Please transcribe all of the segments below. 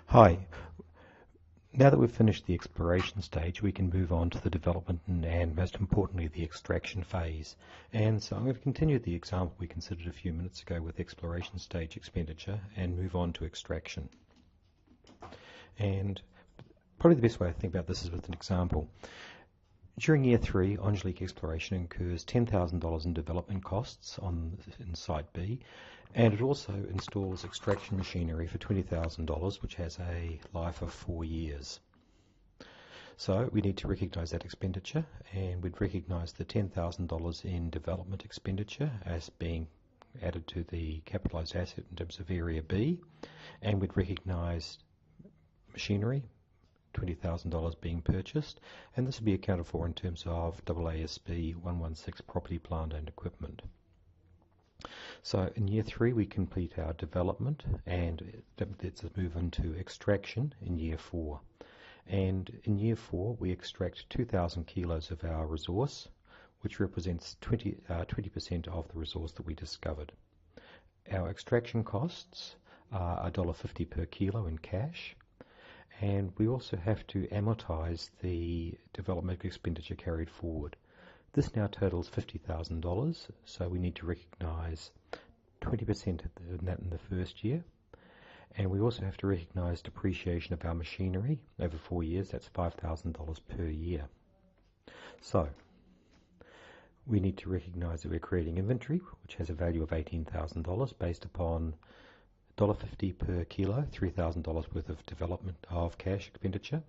Hi. Now that we've finished the exploration stage, we can move on to the development and most importantly, the extraction phase. And so I'm going to continue the example we considered a few minutes ago with exploration stage expenditure and move on to extraction. And probably the best way to think about this is with an example. During year 3, Angelique Exploration incurs $10,000 in development costs in Site B, and it also installs extraction machinery for $20,000, which has a life of 4 years. So we need to recognise that expenditure, and we'd recognise the $10,000 in development expenditure as being added to the capitalised asset in terms of Area B, and we'd recognise machinery, $20,000 being purchased, and this will be accounted for in terms of AASB 116 property, plant and equipment. So in year 3 we complete our development, and let's move into extraction in year 4. And in year 4 we extract 2,000 kilos of our resource, which represents 20% of the resource that we discovered. Our extraction costs are $1.50 per kilo in cash, and we also have to amortise the development expenditure carried forward. This now totals $50,000, so we need to recognise 20% of that in the first year, and we also have to recognise depreciation of our machinery over 4 years. That's $5,000 per year. So we need to recognise that we're creating inventory, which has a value of $18,000 based upon $1.50 per kilo, $3,000 worth of development of cash expenditure,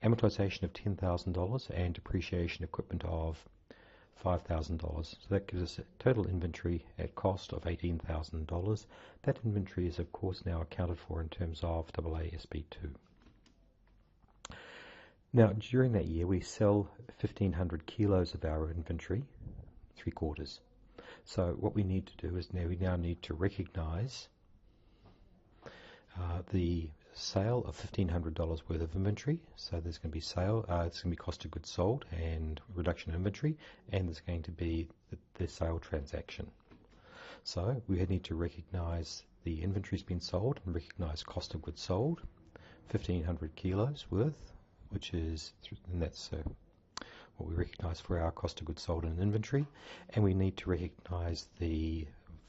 amortisation of $10,000 and depreciation equipment of $5,000. So that gives us a total inventory at cost of $18,000. That inventory is of course now accounted for in terms of AASB 2. Now during that year we sell 1,500 kilos of our inventory, 3/4. So what we need to do is we now need to recognise the sale of $1,500 worth of inventory. So there's going to be it's going to be cost of goods sold and reduction in inventory, and there's going to be the sale transaction. So we need to recognise the inventory's been sold and recognise cost of goods sold, 1,500 kilos worth, and that's what we recognise for our cost of goods sold and inventory, and we need to recognise the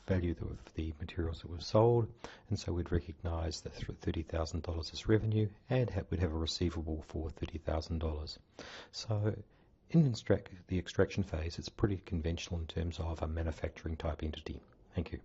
value of the materials that were sold, and so we'd recognise that $30,000 as revenue, and we'd have a receivable for $30,000. So in the extraction phase, it's pretty conventional in terms of a manufacturing type entity. Thank you.